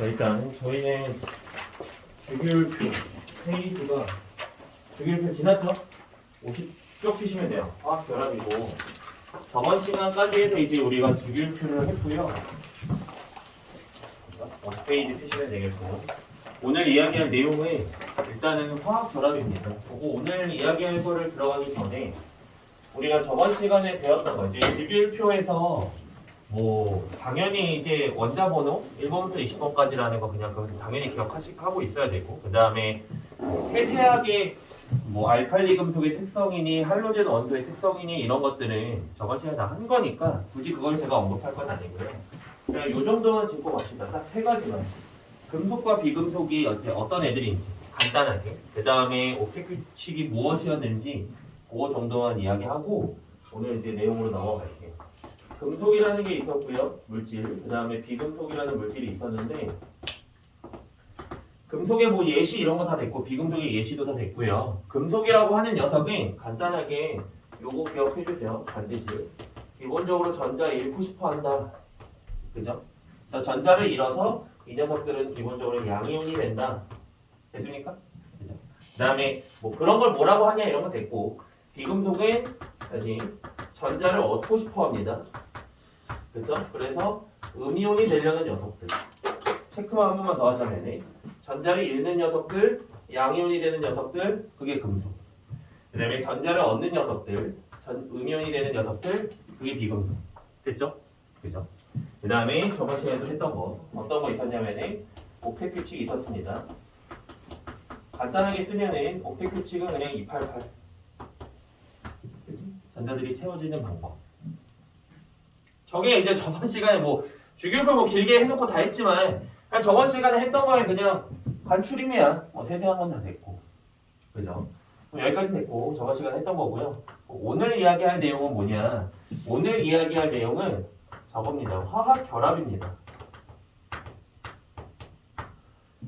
자, 일단 저희는 주기율표 페이지가 주기율표 지났죠? 50쪽 쓰시면 돼요. 화학 결합이고 저번 시간까지 해서 이제 우리가 주기율표를 했고요. 50페이지 쓰시면 되겠고 오늘 이야기할 내용은 일단은 화학 결합입니다. 그리고 오늘 이야기할 거를 들어가기 전에 우리가 저번 시간에 배웠던 거 이제 주기율표에서 뭐 당연히 이제 원자 번호 1번부터 20번까지라는 거 그냥 당연히 기억하고 있어야 되고 그 다음에 세세하게 뭐 알칼리 금속의 특성이니 할로젠 원소의 특성이니 이런 것들은 저번 시간에 다 한 거니까 굳이 그걸 제가 언급할 건 아니고요. 그냥 요 정도만 짚고 갑시다. 딱 세 가지만. 금속과 비금속이 어떤 애들인지 간단하게 그 다음에 옥텟 규칙이 무엇이었는지 그거 정도만 이야기하고 오늘 이제 내용으로 넘어갈게요. 금속이라는 게 있었고요. 물질. 그 다음에 비금속이라는 물질이 있었는데 금속의 뭐 예시 이런 거 다 됐고 비금속의 예시도 다 됐고요. 금속이라고 하는 녀석은 간단하게 요거 기억해 주세요. 반드시. 기본적으로 전자 잃고 싶어 한다. 그죠? 자, 전자를 잃어서 이 녀석들은 기본적으로 양이온이 된다. 됐습니까? 그죠? 그 다음에 뭐 그런 걸 뭐라고 하냐 이런 거 됐고 비금속은 다시 전자를 얻고 싶어 합니다. 그죠? 그래서 음이온이 되려는 녀석들. 체크만 한 번만 더 하자면 전자를 잃는 녀석들, 양이온이 되는 녀석들, 그게 금속. 그 다음에 전자를 얻는 녀석들, 음이온이 되는 녀석들, 그게 비금속. 됐죠? 그죠? 그 다음에 저번 시간에도 했던 거 어떤 거 있었냐면은 옥텟 규칙이 있었습니다. 간단하게 쓰면은 옥텟 규칙은 그냥 288. 그치? 전자들이 채워지는 방법. 저게 이제 저번 시간에 뭐 주기율표 뭐 길게 해놓고 다 했지만 그냥 저번 시간에 했던 거에 그냥 간추림이야. 뭐 세세한 건 다 됐고. 그죠? 여기까지 됐고 저번 시간에 했던 거고요. 오늘 이야기할 내용은 뭐냐? 오늘 이야기할 내용은 저겁니다. 화학 결합입니다.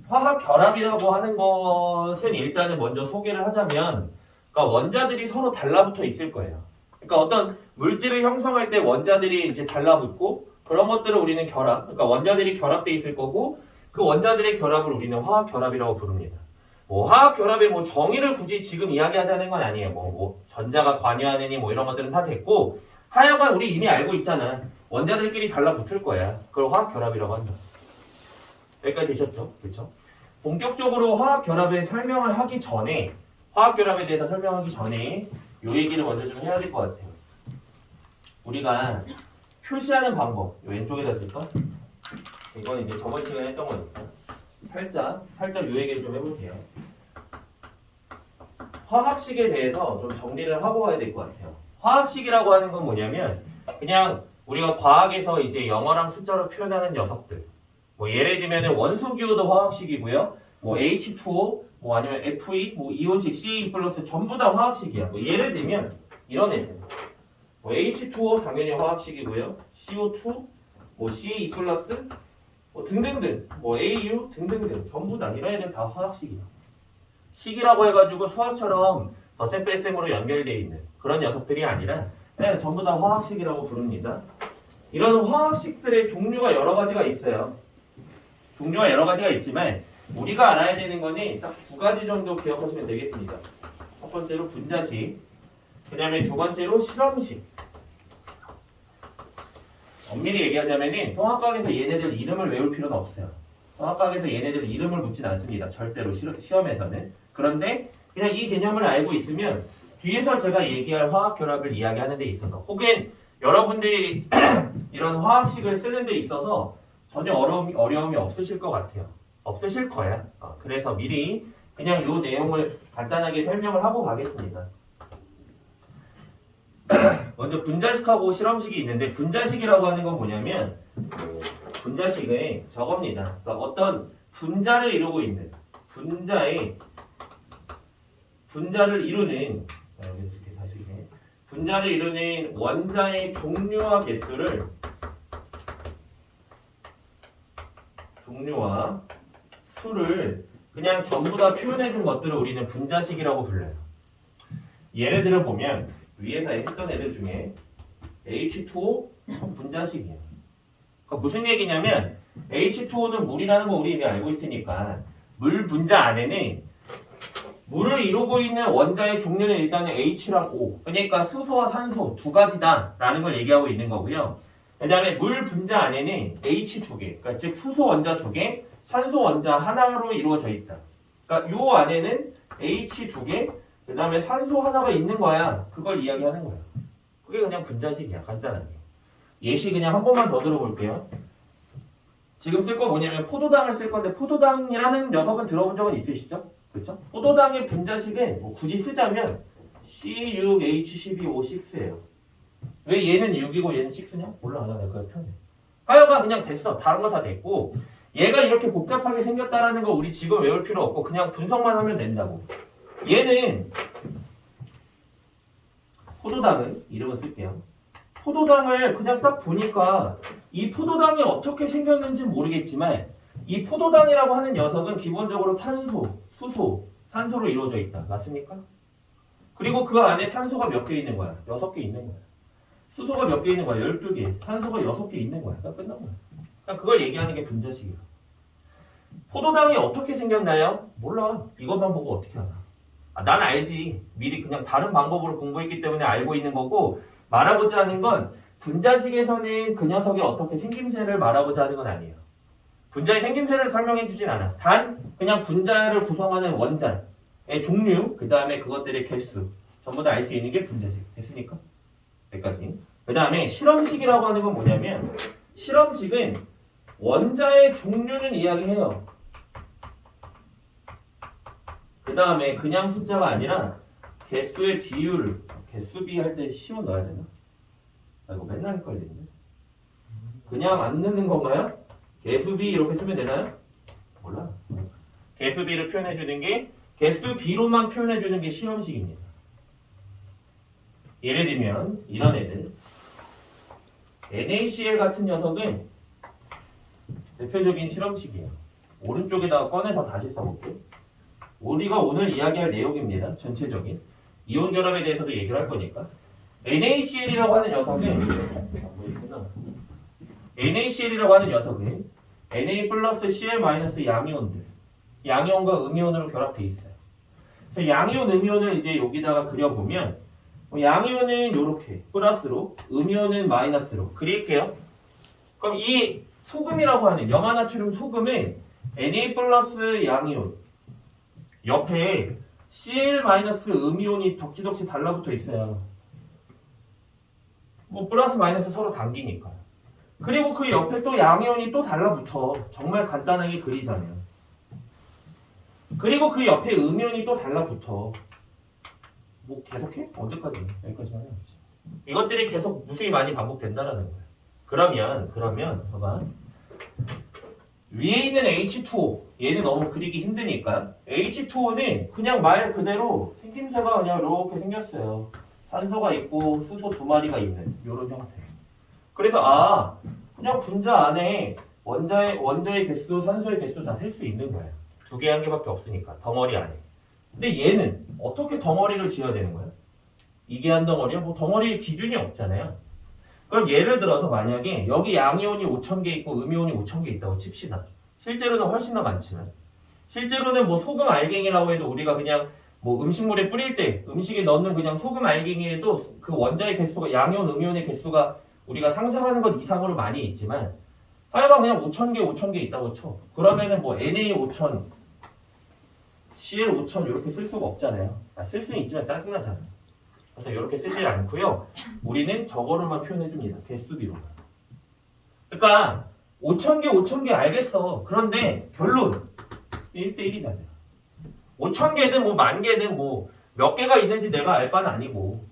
화학 결합이라고 하는 것은 일단은 먼저 소개를 하자면 그러니까 원자들이 서로 달라붙어 있을 거예요. 그러니까 어떤 물질을 형성할 때 원자들이 이제 달라붙고 그런 것들을 우리는 결합, 그러니까 원자들이 결합돼 있을 거고 그 원자들의 결합을 우리는 화학 결합이라고 부릅니다. 뭐 화학 결합의 뭐 정의를 굳이 지금 이야기하자는 건 아니에요. 뭐 전자가 관여하느니 뭐 이런 것들은 다 됐고 하여간 우리 이미 알고 있잖아. 원자들끼리 달라붙을 거야. 그걸 화학 결합이라고 한다. 여기까지 되셨죠? 그렇죠? 본격적으로 화학 결합의 설명을 하기 전에 화학 결합에 대해서 설명하기 전에 요 얘기를 먼저 좀 해야 될 것 같아요. 우리가 표시하는 방법 왼쪽에다 쓸까? 이건 이제 저번 시간에 했던 거니까 살짝 요 얘기를 좀 해볼게요. 화학식에 대해서 좀 정리를 하고 가야 될 것 같아요. 화학식이라고 하는 건 뭐냐면 그냥 우리가 과학에서 이제 영어랑 숫자로 표현하는 녀석들. 뭐 예를 들면 원소기호도 화학식이고요. 뭐 H2O, 뭐 아니면 Fe, 뭐 이온식 CH 플러스 전부 다 화학식이야. 뭐 예를 들면 이런 애들. 뭐 H2O 당연히 화학식이고요. CO2, 뭐 CA 플러스, 뭐 등등등, 뭐 AU 등등등 전부 다 이런 애들 다 화학식이야. 식이라고 해가지고 수학처럼 덧셈 뺄셈으로 연결되어 있는 그런 녀석들이 아니라 그냥 전부 다 화학식이라고 부릅니다. 이런 화학식들의 종류가 여러 가지가 있어요. 종류가 여러 가지가 있지만 우리가 알아야 되는 거는 딱 두 가지 정도 기억하시면 되겠습니다. 첫 번째로 분자식, 그 다음에 두 번째로 실험식. 엄밀히 얘기하자면 통합과학에서 얘네들 이름을 외울 필요는 없어요. 통합과학에서 얘네들 이름을 묻진 않습니다. 절대로 시험에서는. 그런데 그냥 이 개념을 알고 있으면 뒤에서 제가 얘기할 화학 결합을 이야기하는 데 있어서 혹은 여러분들이 이런 화학식을 쓰는 데 있어서 전혀 어려움이 없으실 것 같아요. 없으실 거야. 그래서 미리 그냥 이 내용을 간단하게 설명을 하고 가겠습니다. 먼저 분자식하고 실험식이 있는데 분자식이라고 하는 건 뭐냐면 분자식은 저겁니다. 그러니까 어떤 분자를 이루고 있는 분자를 이루는 분자를 이루는 원자의 종류와 수를 그냥 전부 다 표현해 준 것들을 우리는 분자식이라고 불러요. 예를 들어 보면 위에서 했던 애들 중에 H2O 분자식이에요. 그러니까 무슨 얘기냐면 H2O는 물이라는 거 우리 이미 알고 있으니까 물 분자 안에는 물을 이루고 있는 원자의 종류는 일단은 H랑 O, 그러니까 수소와 산소 두 가지다라는 걸 얘기하고 있는 거고요. 그 다음에 물 분자 안에는 H 두 개, 그러니까 즉 수소 원자 두 개, 산소 원자 하나로 이루어져 있다. 그러니까 요 안에는 H 두 개, 그 다음에 산소 하나가 있는 거야. 그걸 이야기하는 거야. 그게 그냥 분자식이야, 간단하게. 예시 그냥 한 번만 더 들어볼게요. 지금 쓸 거 뭐냐면 포도당을 쓸 건데 포도당이라는 녀석은 들어본 적은 있으시죠? 그렇죠? 포도당의 분자식은 뭐 굳이 쓰자면 C6H12O6예요. 왜 얘는 6이고 얘는 6냐? 몰라, 내가 그냥 편해. 하여가 그냥 됐어. 다른 거 다 됐고 얘가 이렇게 복잡하게 생겼다라는 거 우리 지금 외울 필요 없고 그냥 분석만 하면 된다고. 얘는 포도당은 이름을 쓸게요. 포도당을 그냥 딱 보니까 이 포도당이 어떻게 생겼는지 모르겠지만 이 포도당이라고 하는 녀석은 기본적으로 탄소, 수소, 산소로 이루어져 있다. 맞습니까? 그리고 그 안에 탄소가 몇 개 있는 거야? 6개 있는 거야. 수소가 몇 개 있는 거야? 12개. 산소가 6개 있는 거야. 그러니까 끝난 거야. 그러니까 그걸 얘기하는 게 분자식이야. 포도당이 어떻게 생겼나요? 몰라. 이것만 보고 어떻게 알아? 난 알지. 미리 그냥 다른 방법으로 공부했기 때문에 알고 있는 거고 말하고자 하는 건 분자식에서는 그 녀석이 어떻게 생김새를 말하고자 하는 건 아니에요. 분자의 생김새를 설명해 주진 않아. 단 그냥 분자를 구성하는 원자의 종류, 그 다음에 그것들의 개수 전부 다 알 수 있는 게 분자식. 됐습니까? 여기까지. 그 다음에 실험식이라고 하는 건 뭐냐면 실험식은 원자의 종류는 이야기해요. 그 다음에 그냥 숫자가 아니라 개수의 비율을 개수비 할 때 씌워 넣어야 되나? 이거 맨날 헷갈리는데. 그냥 안 넣는 건가요? 개수비 이렇게 쓰면 되나요? 몰라. 개수비를 표현해 주는 게 개수비로만 표현해 주는 게 실험식입니다. 예를 들면 이런 애들 NaCl 같은 녀석은 대표적인 실험식이에요. 오른쪽에다가 꺼내서 다시 써볼게요. 우리가 오늘 이야기할 내용입니다. 전체적인 이온 결합에 대해서도 얘기를 할 거니까 NaCl이라고 하는 녀석은 Na 플러스 Cl 마이너스 양이온들 양이온과 음이온으로 결합되어 있어요. 그래서 양이온, 음이온을 이제 여기다가 그려보면 양이온은 이렇게 플러스로 음이온은 마이너스로 그릴게요. 그럼 이 소금이라고 하는 염화나트륨 소금은 Na 플러스 양이온 옆에 Cl 마이너스 음이온이 덕지덕지 달라붙어 있어요. 뭐 플러스 마이너스 서로 당기니까. 그리고 그 옆에 또 양이온이 또 달라붙어. 정말 간단하게 그리자면. 그리고 그 옆에 음이온이 또 달라붙어. 뭐 계속해? 언제까지? 여기까지만 해야지. 이것들이 계속 무수히 많이 반복된다라는 거야. 그러면 봐봐. 위에 있는 H2O 얘는 너무 그리기 힘드니까 H2O는 그냥 말 그대로 생김새가 그냥 이렇게 생겼어요. 산소가 있고 수소 2마리가 있는 이런 형태. 그래서 그냥 분자 안에 원자의 개수, 산소의 개수 다 셀 수 있는 거야. 2개, 1개밖에 없으니까 덩어리 안에. 근데 얘는 어떻게 덩어리를 지어야 되는 거야? 이게 한 덩어리야? 뭐 덩어리 기준이 없잖아요. 그럼 예를 들어서 만약에 여기 양이온이 5,000개 있고 음이온이 5,000개 있다고 칩시다. 실제로는 훨씬 더 많지만 실제로는 뭐 소금 알갱이라고 해도 우리가 그냥 뭐 음식물에 뿌릴 때 음식에 넣는 그냥 소금 알갱이에도 그 원자의 개수가 양이온, 음이온의 개수가 우리가 상상하는 것 이상으로 많이 있지만 하여간 그냥 5,000개 있다고 쳐. 그러면은 뭐 Na5,000, Cl5,000 이렇게 쓸 수가 없잖아요. 쓸 수는 있지만 짜증나잖아. 그래서 이렇게 쓰지 않고요. 우리는 저거로만 표현해줍니다. 개수비로만. 그러니까 5,000개 알겠어. 그런데 결론 1대1이잖아요. 5,000개든 뭐 10,000개든 뭐 몇 개가 있는지 내가 알 바는 아니고.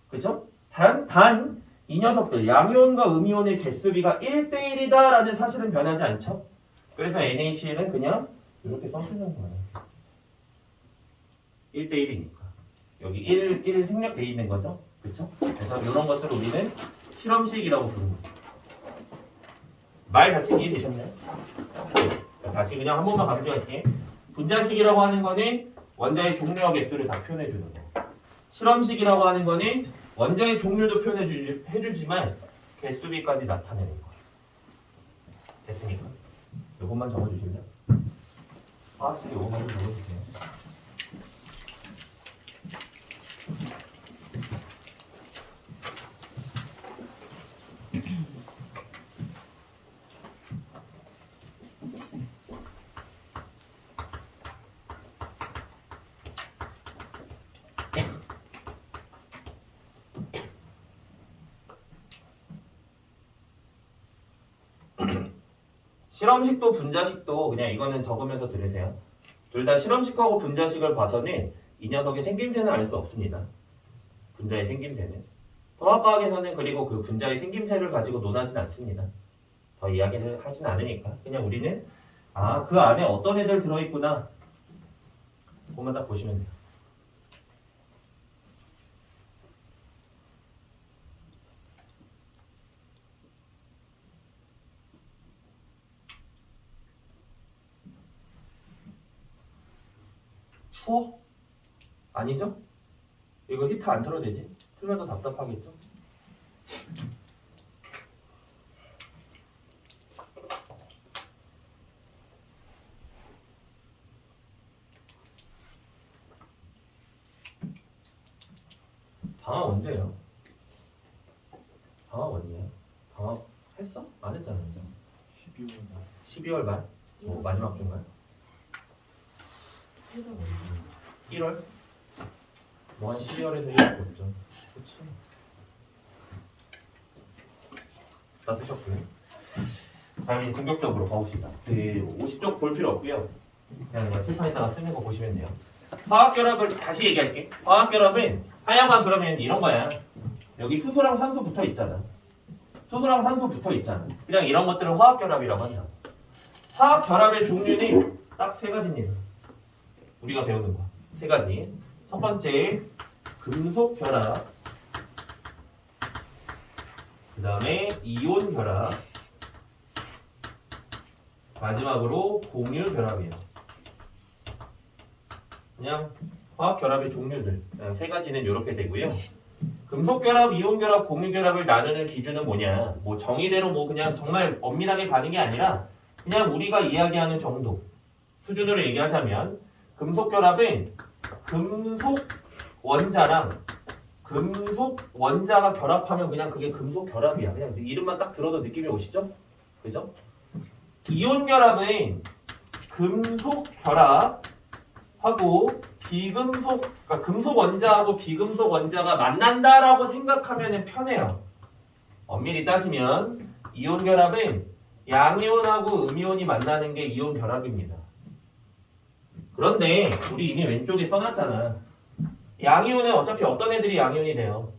그죠? 단 이 녀석들 양이온과 음이온의 개수비가 1대1이다라는 사실은 변하지 않죠? 그래서 NaCl은 그냥 이렇게 써주는 거예요. 1대1이니까. 여기 1 생략되어 있는 거죠? 그렇죠? 그래서 이런 것들을 우리는 실험식이라고 부릅니다. 말 자체 이해되셨나요? 다시 그냥 한 번만 강조할게. 분자식이라고 하는 거는 원자의 종류와 개수를 다 표현해주는 거. 실험식이라고 하는 거는 원자의 종류도 표현해주지만 개수비까지 나타내는 거. 됐습니까? 요것만 적어주실래요? 화학식 요것만 좀 적어주세요. 실험식도 분자식도 그냥 이거는 적으면서 들으세요. 둘 다 실험식하고 분자식을 봐서는 이 녀석의 생김새는 알 수 없습니다. 분자의 생김새는. 통합과학에서는 그리고 그 분자의 생김새를 가지고 논하진 않습니다. 더 이야기를 하진 않으니까. 그냥 우리는 그 안에 어떤 애들 들어있구나. 그것만 딱 보시면 돼요. 추워? 아니죠? 이거 히트 안 틀어도 되지? 틀면 더 답답하겠죠? 방학 언제예요? 방학 언제예요? 방학 했어? 안 했잖아. 12월 말. 12월 말? 뭐 마지막 주인가요? 1월? 뭐 한 12월에서 1월 보죠. 그치. 다 쓰셨고요. 자, 이제 본격적으로 가봅시다. 그 50쪽 볼 필요 없고요. 그냥 칠판에다가 쓰는 거 보시면 돼요. 화학결합을 다시 얘기할게. 화학결합은 하여간 그러면 이런 거야. 여기 수소랑 산소 붙어 있잖아. 수소랑 산소 붙어 있잖아. 그냥 이런 것들을 화학결합이라고 한다. 화학결합의 종류는 딱 세 가지입니다. 우리가 배우는 거. 세 가지. 첫 번째, 금속 결합. 그 다음에 이온 결합. 마지막으로 공유 결합이에요. 그냥 화학 결합의 종류들. 세 가지는 이렇게 되고요. 금속 결합, 이온 결합, 공유 결합을 나누는 기준은 뭐냐? 뭐 정의대로 뭐 그냥 정말 엄밀하게 가는 게 아니라 그냥 우리가 이야기하는 정도 수준으로 얘기하자면 금속 결합은 금속 원자랑 금속 원자가 결합하면 그냥 그게 금속 결합이야. 그냥 이름만 딱 들어도 느낌이 오시죠? 그죠? 이온 결합은 금속 결합하고 비금속, 그러니까 금속 원자하고 비금속 원자가 만난다라고 생각하면 편해요. 엄밀히 따지면 이온 결합은 양이온하고 음이온이 만나는 게 이온 결합입니다. 그런데 우리 이미 왼쪽에 써놨잖아. 양이온은 어차피 어떤 애들이 양이온이 돼요?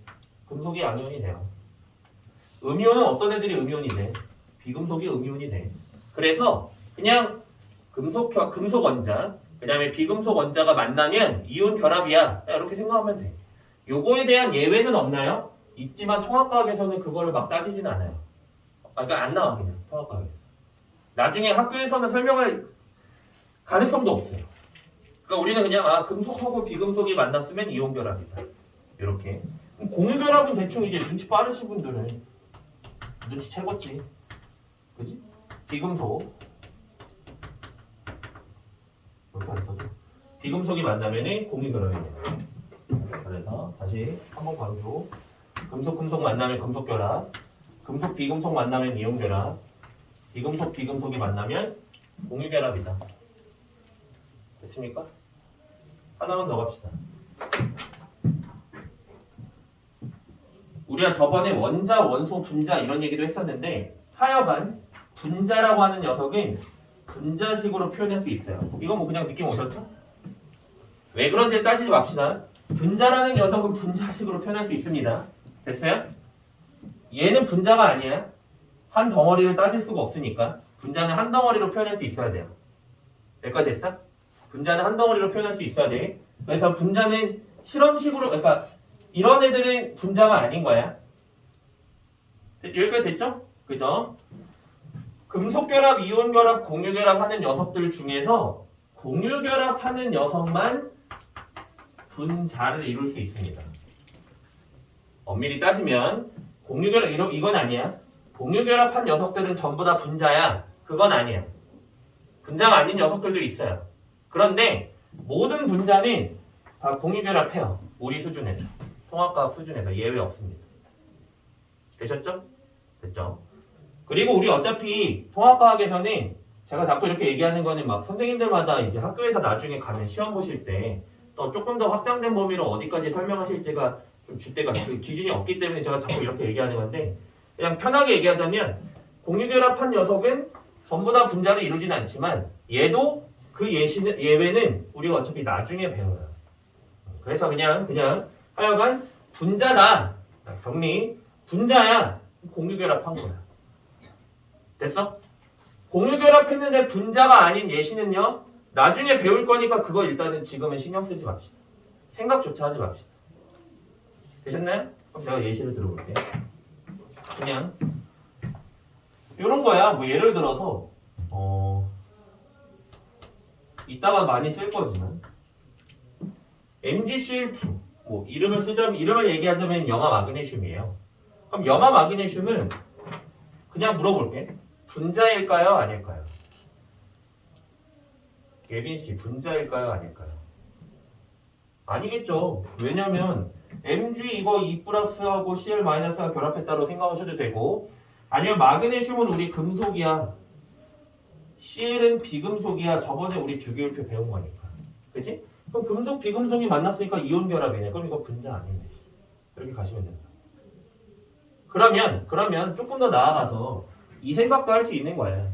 금속이 양이온이 돼요. 음이온은 어떤 애들이 음이온이 돼? 비금속이 음이온이 돼. 그래서 그냥 금속 원자, 그 다음에 비금속 원자가 만나면 이온 결합이야. 이렇게 생각하면 돼. 요거에 대한 예외는 없나요? 있지만 통합과학에서는 그거를 막 따지진 않아요. 그러니까 안 나와 그냥 통합과학에서. 나중에 학교에서는 설명할 가능성도 없어요. 그러니까 우리는 그냥 금속하고 비금속이 만났으면 이온 결합이다. 이렇게. 공유 결합은 대충 이제 눈치 빠르신 분들은 눈치 채겠지. 그지? 비금속. 이렇게 안 써도. 비금속이 만나면 공유 결합입니다. 그래서 다시 한번 강조. 금속 금속 만나면 금속 결합. 금속 비금속 만나면 이온 결합. 비금속 비금속이 만나면 공유 결합이다. 됐습니까? 하나만 더 갑시다. 우리가 저번에 원자, 원소, 분자 이런 얘기도 했었는데 하여간 분자라고 하는 녀석은 분자식으로 표현할 수 있어요. 이건 뭐 그냥 느낌 오셨죠? 왜 그런지 따지지 맙시다. 분자라는 녀석은 분자식으로 표현할 수 있습니다. 됐어요? 얘는 분자가 아니야. 한 덩어리를 따질 수가 없으니까 분자는 한 덩어리로 표현할 수 있어야 돼요. 여기까지 됐어? 분자는 한 덩어리로 표현할 수 있어야 돼. 그래서 분자는 실험식으로, 그러니까 이런 애들은 분자가 아닌 거야. 여기까지 됐죠? 그죠? 금속결합, 이온결합, 공유결합 하는 녀석들 중에서 공유결합 하는 녀석만 분자를 이룰 수 있습니다. 엄밀히 따지면 공유결합, 이건 아니야. 공유결합한 녀석들은 전부 다 분자야. 그건 아니야. 분자가 아닌 녀석들도 있어요. 그런데 모든 분자는 다 공유결합해요. 우리 수준에서. 통합과학 수준에서 예외 없습니다. 되셨죠? 됐죠? 그리고 우리 어차피 통합과학에서는 제가 자꾸 이렇게 얘기하는 거는 막 선생님들마다 이제 학교에서 나중에 가면 시험 보실 때 또 조금 더 확장된 범위로 어디까지 설명하실지가 좀 줏대가 그 기준이 없기 때문에 제가 자꾸 이렇게 얘기하는 건데 그냥 편하게 얘기하자면 공유결합한 녀석은 전부 다 분자를 이루진 않지만 얘도 그 예외는 우리가 어차피 나중에 배워요. 그래서 그냥 하여간 분자다. 정리. 분자야. 공유결합한 거야. 됐어? 공유결합했는데 분자가 아닌 예시는요. 나중에 배울 거니까 그거 일단은 지금은 신경 쓰지 맙시다. 생각조차 하지 맙시다. 되셨나요? 그럼 제가 예시를 들어볼게요. 그냥 이런 거야. 뭐 예를 들어서 이따가 많이 쓸 거지만 MgCl2 뭐 이름을 얘기하자면 염화 마그네슘이에요. 그럼 염화 마그네슘은 그냥 물어볼게. 분자일까요? 아닐까요? 예빈 씨, 분자일까요? 아닐까요? 아니겠죠. 왜냐면 Mg 이거 2 플러스하고 Cl 마이너스가 결합했다고 생각하셔도 되고 아니면 마그네슘은 우리 금속이야. Cl은 비금속이야. 저번에 우리 주기율표 배운 거니까. 그치? 그럼 금속, 비금속이 만났으니까 이온 결합이네. 그럼 이거 분자 아니네. 이렇게 가시면 된다. 그러면 조금 더 나아가서 이 생각도 할 수 있는 거예요.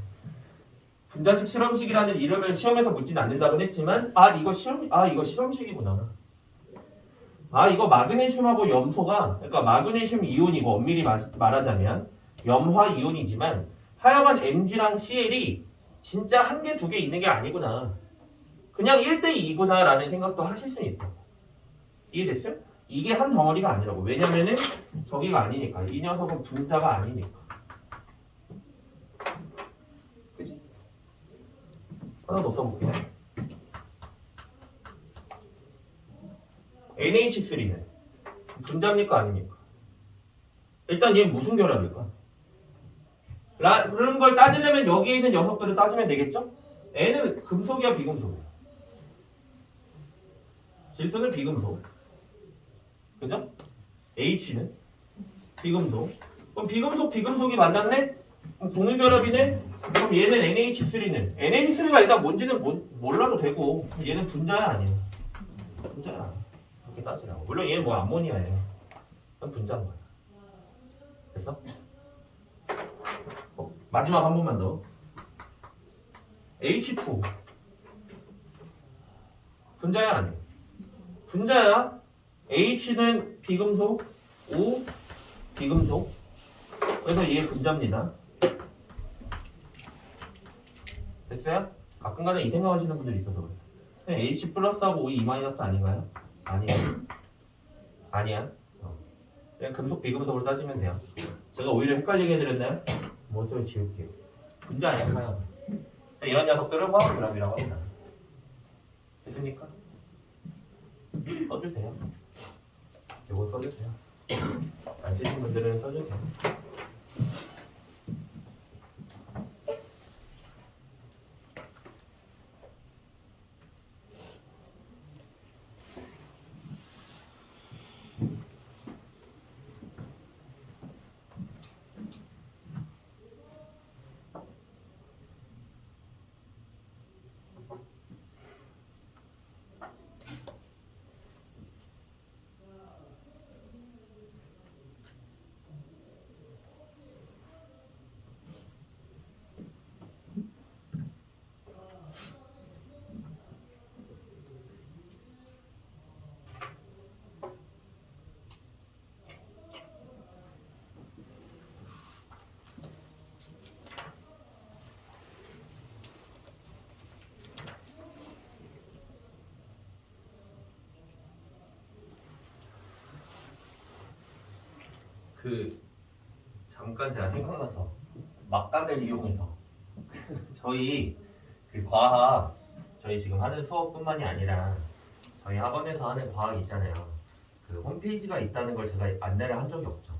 분자식 실험식이라는 이름을 시험에서 묻진 않는다고 했지만 이거 실험식이구나. 이거 마그네슘하고 염소가 그러니까 마그네슘 이온이고 엄밀히 말하자면 염화 이온이지만 하여간 Mg랑 Cl이 진짜 한 개, 두 개 있는 게 아니구나. 그냥 1대2구나 라는 생각도 하실 수는 있다. 이해됐어요? 이게 한 덩어리가 아니라고. 왜냐면은 저기가 아니니까. 이 녀석은 분자가 아니니까. 그치? 하나 더 써볼게요. NH3는 분자입니까? 아닙니까? 일단 얘 무슨 결합일까? 그런 걸 따지려면 여기에 있는 녀석들을 따지면 되겠죠? N은 금속이야, 비금속이야? 질소는 비금속. 그죠? H는 비금속. 그럼 비금속이 만났네? 그럼 공유결합이네? 그럼 얘는 NH3는? NH3가 일단 뭔지는 몰라도 되고 얘는 분자야 아니야? 분자야. 이렇게 따지라고. 물론 얘는 뭐 암모니아예요. 그럼 분자인 거야. 됐어? 마지막 한 번만 더. H2 분자야 아니야? 분자야. H는 비금속, O 비금속. 그래서 얘 분자입니다. 됐어요? 가끔가다 이 생각하시는 분들이 있어서 그래요. 그냥 H 플러스하고 O E 마이너스 아닌가요? 아니야. 그냥 금속 비금속으로 따지면 돼요. 제가 오히려 헷갈리게 해드렸나요? 모습을 지울게요. 분자 아닐까요? 이런 녀석들을 화학결합이라고 합니다. 됐습니까? 써주세요. 이거 써주세요. 안 쓰신 분들은 써주세요. 잠깐 제가 생각나서 막간을 이용해서 저희 과학 저희 지금 하는 수업뿐만이 아니라 저희 학원에서 하는 과학 있잖아요. 홈페이지가 있다는 걸 제가 안내를 한 적이 없죠.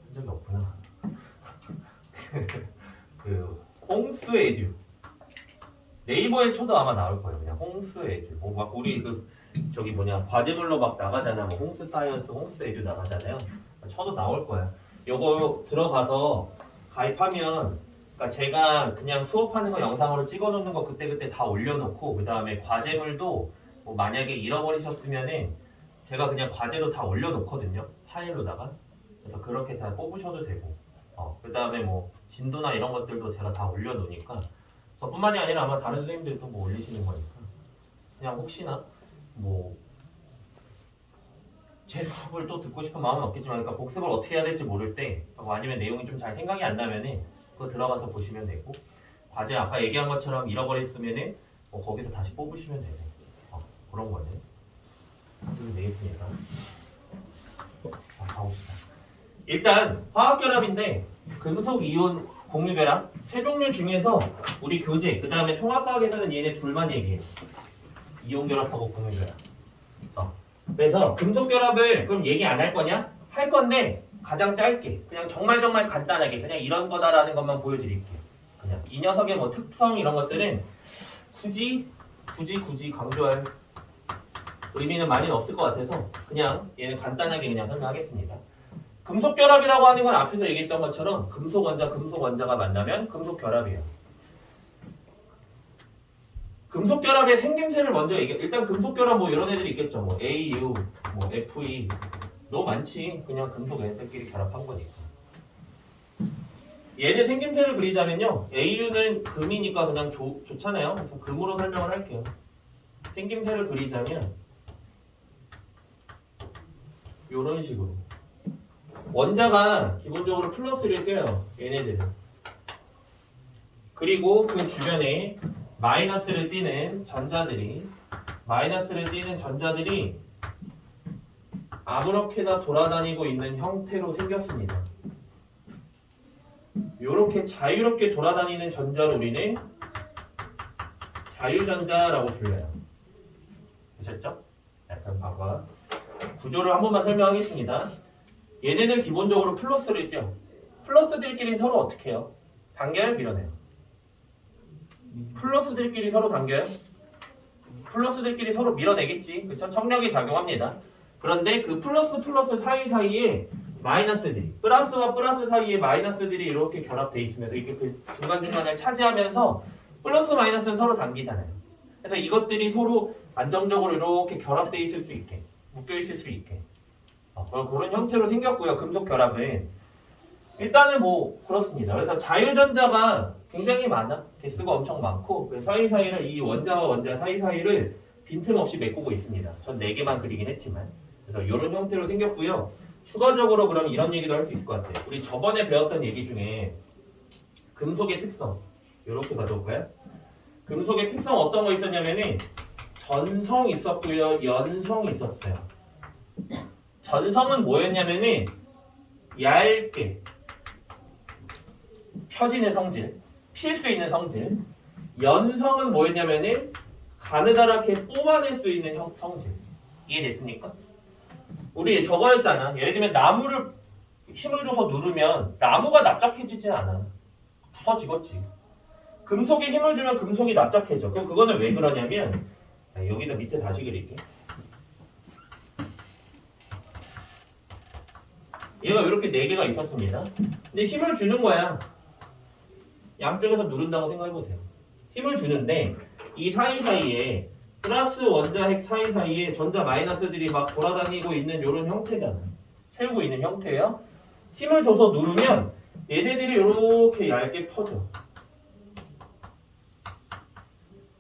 한 적이 없구나. 홍수 에듀 네이버에 쳐도 아마 나올 거예요. 그냥 홍스 에듀. 뭐 막 우리 그 저기 뭐냐 과제물로 막 나가잖아. 뭐 홍스 사이언스, 홍스 에듀 나가잖아요. 쳐도 나올 거야. 요거 들어가서 가입하면 그러니까 제가 그냥 수업하는 거 영상으로 찍어놓는 거 그때그때 다 올려놓고 그 다음에 과제물도 뭐 만약에 잃어버리셨으면은 제가 그냥 과제도 다 올려놓거든요. 파일로다가. 그래서 그렇게 다 뽑으셔도 되고 그 다음에 뭐 진도나 이런 것들도 제가 다 올려놓으니까 저뿐만이 아니라 아마 다른 선생님들도 뭐 올리시는 거니까 그냥 혹시나 뭐 제 수업을 또 듣고 싶은 마음은 없겠지만 그러니까 복습을 어떻게 해야 될지 모를 때 아니면 내용이 좀 잘 생각이 안 나면은 그거 들어가서 보시면 되고 과제 아까 얘기한 것처럼 잃어버렸으면은 거기서 다시 뽑으시면 되고 그런 거는 좀 되겠습니다. 자, 가봅시다. 일단 화학결합인데 금속 이온 공유결합 세 종류 중에서 우리 교재 그 다음에 통합과학에서는 얘네 둘만 얘기해. 이온결합하고 공유결합. 그래서 금속결합을 그럼 얘기 안 할 거냐? 할 건데 가장 짧게 그냥 정말 간단하게 그냥 이런 거다라는 것만 보여드릴게요. 그냥 이 녀석의 뭐 특성 이런 것들은 굳이 강조할 의미는 많이는 없을 것 같아서 그냥 얘는 간단하게 그냥 설명하겠습니다. 금속결합이라고 하는 건 앞에서 얘기했던 것처럼 금속원자가 만나면 금속결합이에요. 금속결합의 생김새를 먼저 얘기해. 일단 금속결합 뭐 이런 애들이 있겠죠. 뭐 AU, 뭐 FE 너무 많지. 그냥 금속 애들끼리 결합한 거니까. 얘네 생김새를 그리자면요. AU는 금이니까 그냥 좋잖아요. 그래서 금으로 설명을 할게요. 생김새를 그리자면 이런 식으로 원자가 기본적으로 플러스를 떼요. 얘네들은. 그리고 그 주변에 마이너스를 띠는 전자들이 아무렇게나 돌아다니고 있는 형태로 생겼습니다. 이렇게 자유롭게 돌아다니는 전자를 우리는 자유전자라고 불러요. 되셨죠? 그럼 봐봐. 구조를 한 번만 설명하겠습니다. 얘네들 기본적으로 플러스를 띄어. 플러스들끼리 서로 어떻게 해요? 단결 밀어내요. 플러스들끼리 서로 당겨요? 플러스들끼리 서로 밀어내겠지. 그쵸? trọng力이 작용합니다. 그런데 그 플러스 사이사이에 마이너스들이 플러스와 플러스 사이에 마이너스들이 이렇게 결합되어 있으면서 이렇게 그 중간중간을 차지하면서 플러스 마이너스는 서로 당기잖아요. 그래서 이것들이 서로 안정적으로 이렇게 결합되어 있을 수 있게 묶여 있을 수 있게 그런 형태로 생겼고요. 금속 결합은 일단은 뭐 그렇습니다. 그래서 자유전자가 굉장히 많아. 개수가 엄청 많고 그 사이사이를 이 원자와 원자 사이사이를 빈틈없이 메꾸고 있습니다. 전 4개만 그리긴 했지만 그래서 이런 형태로 생겼고요. 추가적으로 그럼 이런 얘기도 할 수 있을 것 같아요. 우리 저번에 배웠던 얘기 중에 금속의 특성 이렇게 가져올까요? 금속의 특성 어떤 거 있었냐면은 전성 있었고요. 연성 있었어요. 전성은 뭐였냐면은 얇게 펴지는 성질, 필 수 있는 성질. 연성은 뭐였냐면은 가느다랗게 뽑아낼 수 있는 성질. 이해됐습니까? 우리 저거였잖아. 예를 들면 나무를 힘을 줘서 누르면 나무가 납작해지지 않아. 부서지겠지. 금속에 힘을 주면 금속이 납작해져. 그럼 그거는 왜 그러냐면 여기다 밑에 다시 그릴게. 얘가 이렇게 4개가 있었습니다. 근데 힘을 주는 거야. 양쪽에서 누른다고 생각해보세요. 힘을 주는데 이 사이사이에 플러스 원자 핵 사이사이에 전자 마이너스들이 막 돌아다니고 있는 이런 형태잖아. 채우고 있는 형태예요. 힘을 줘서 누르면 얘네들이 이렇게 얇게 퍼져.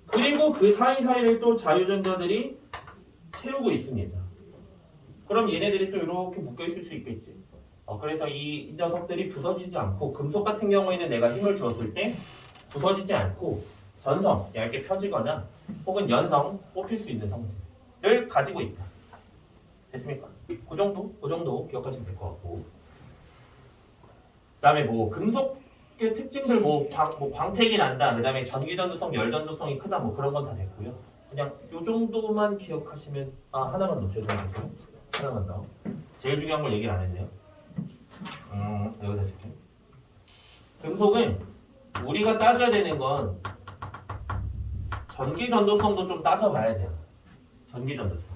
그리고 그 사이사이를 또 자유전자들이 채우고 있습니다. 그럼 얘네들이 또 이렇게 묶여있을 수 있겠지. 그래서 이 녀석들이 부서지지 않고 금속 같은 경우에는 내가 힘을 주었을 때 부서지지 않고 전성, 얇게 펴지거나 혹은 연성, 뽑힐 수 있는 성질을 가지고 있다. 됐습니까? 그 정도 기억하시면 될 것 같고 그 다음에 뭐 금속의 특징들 광택이 난다, 그 다음에 전기전도성, 열전도성이 크다 뭐 그런 건 다 됐고요. 그냥 요 정도만 기억하시면 하나만 더 죄송해요. 하나만 더. 제일 중요한 걸 얘기를 안 했네요. 여기다 쓸게요. 금속은 우리가 따져야 되는 건 전기 전도성도 좀 따져봐야 돼요. 전기 전도성.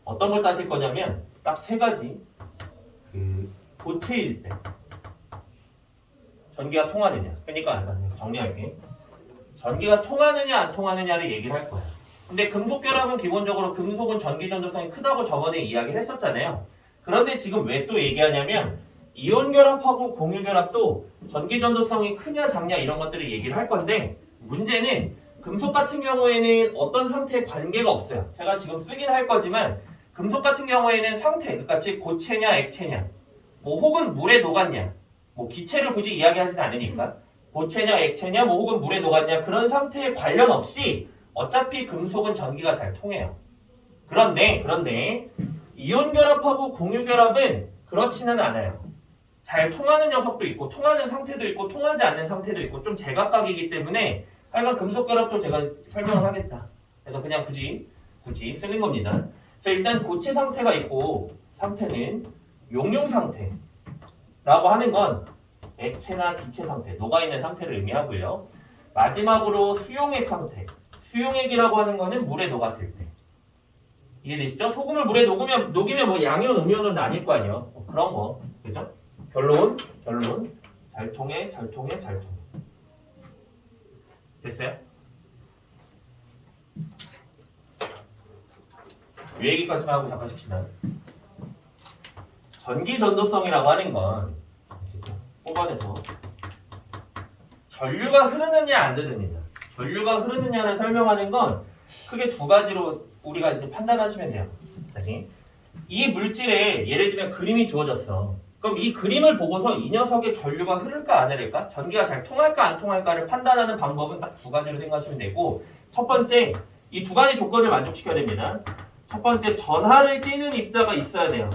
어떤 걸 따질 거냐면 딱 세 가지. 고체일 때 전기가 통하느냐. 그러니까 정리할게. 전기가 통하느냐 안 통하느냐를 얘기를 할 거야. 근데 금속 결합은 기본적으로 금속은 전기 전도성이 크다고 저번에 이야기를 했었잖아요. 그런데 지금 왜 또 얘기하냐면 이온 결합하고 공유 결합도 전기 전도성이 크냐 작냐 이런 것들을 얘기를 할 건데 문제는 금속 같은 경우에는 어떤 상태에 관계가 없어요. 제가 지금 쓰긴 할 거지만 금속 같은 경우에는 상태, 그러니까 즉 고체냐 액체냐 뭐 혹은 물에 녹았냐 뭐 기체를 굳이 이야기하지는 않으니까 고체냐 액체냐 뭐 혹은 물에 녹았냐 그런 상태에 관련 없이 어차피 금속은 전기가 잘 통해요. 그런데 이온 결합하고 공유 결합은 그렇지는 않아요. 잘 통하는 녀석도 있고 통하는 상태도 있고 통하지 않는 상태도 있고 좀 제각각이기 때문에 하여간 금속 결합도 제가 설명을 하겠다. 그래서 그냥 굳이 쓰는 겁니다. 그래서 일단 고체 상태가 있고 상태는 용융 상태라고 하는 건 액체나 기체 상태, 녹아있는 상태를 의미하고요. 마지막으로 수용액 상태. 수용액이라고 하는 거는 물에 녹았을 때. 이해되시죠? 소금을 물에 녹이면 뭐 양이온, 음이온은 나뉠 거 아니에요. 뭐 그런 거. 그죠? 결론. 잘 통해. 됐어요? 이 얘기까지만 하고 잠깐 쉽시다. 전기 전도성이라고 하는 건 뽑아내서 전류가 흐르느냐 안 흐르느냐. 전류가 흐르느냐를 설명하는 건 크게 두 가지로 우리가 이제 판단하시면 돼요. 다시 이 물질에 예를 들면 그림이 주어졌어. 그럼 이 그림을 보고서 이 녀석의 전류가 흐를까 안 흐를까? 전기가 잘 통할까 안 통할까를 판단하는 방법은 딱 두 가지로 생각하시면 되고 첫 번째, 이 두 가지 조건을 만족시켜야 됩니다. 첫 번째, 전하를 띠는 입자가 있어야 돼요.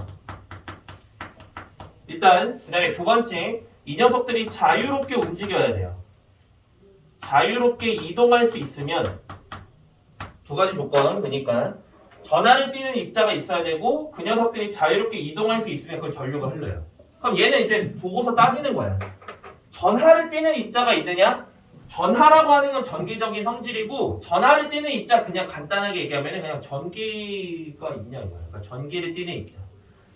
일단 그 다음에 두 번째, 이 녀석들이 자유롭게 움직여야 돼요. 자유롭게 이동할 수 있으면 두 가지 조건, 그러니까 전하를 띠는 입자가 있어야 되고 그 녀석들이 자유롭게 이동할 수 있으면 그걸 전류가 흘러요. 그럼 얘는 이제 보고서 따지는 거야. 전하를 띠는 입자가 있느냐? 전하라고 하는 건 전기적인 성질이고 전하를 띠는 입자 그냥 간단하게 얘기하면 그냥 전기가 있냐 이거야. 그러니까 전기를 띠는 입자.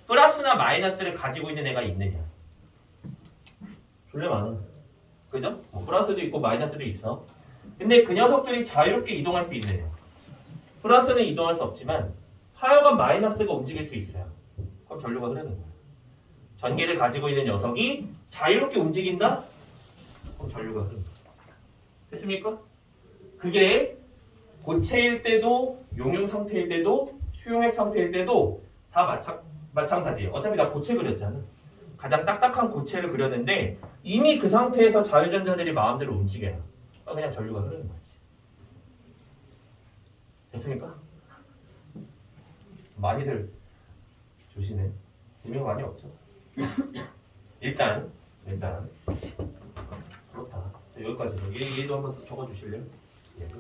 플러스나 마이너스를 가지고 있는 애가 있느냐. 졸래 많아. 그죠? 뭐 플러스도 있고 마이너스도 있어. 근데 그 녀석들이 자유롭게 이동할 수 있느냐. 플러스는 이동할 수 없지만 하여간 마이너스가 움직일 수 있어요. 그럼 전류가 흐르는 거야. 전기를 가지고 있는 녀석이 자유롭게 움직인다? 그럼 전류가 흐르는 거야. 됐습니까? 그게 고체일 때도 용융 상태일 때도 수용액 상태일 때도 다 마찬가지예요. 어차피 나 고체 그렸잖아. 가장 딱딱한 고체를 그렸는데 이미 그 상태에서 자유전자들이 마음대로 움직여요. 그냥 전류가 흐르는 거지. 됐습니까? 많이들 조시네. 재미가 많이 없죠. 일단 그렇다. 여기까지. 얘도 한번 적어주실래요? 얘도.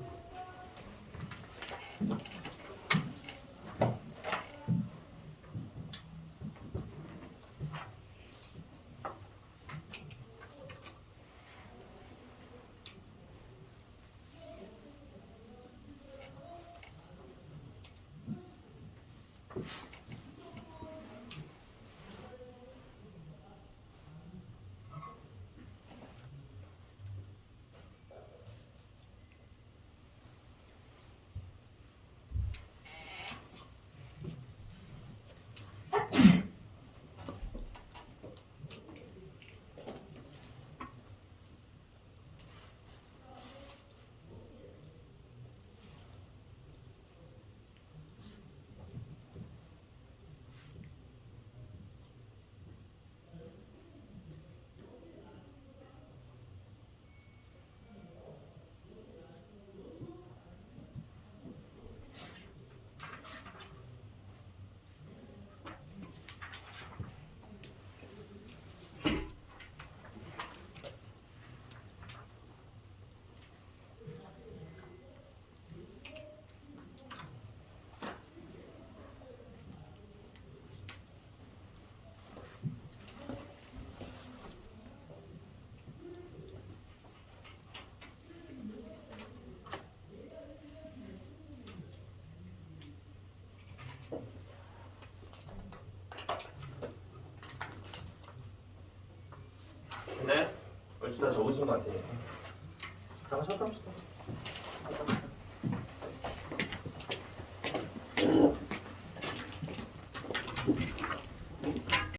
다 적으신 것 같아요. 잠깐 쉬었다 합시다.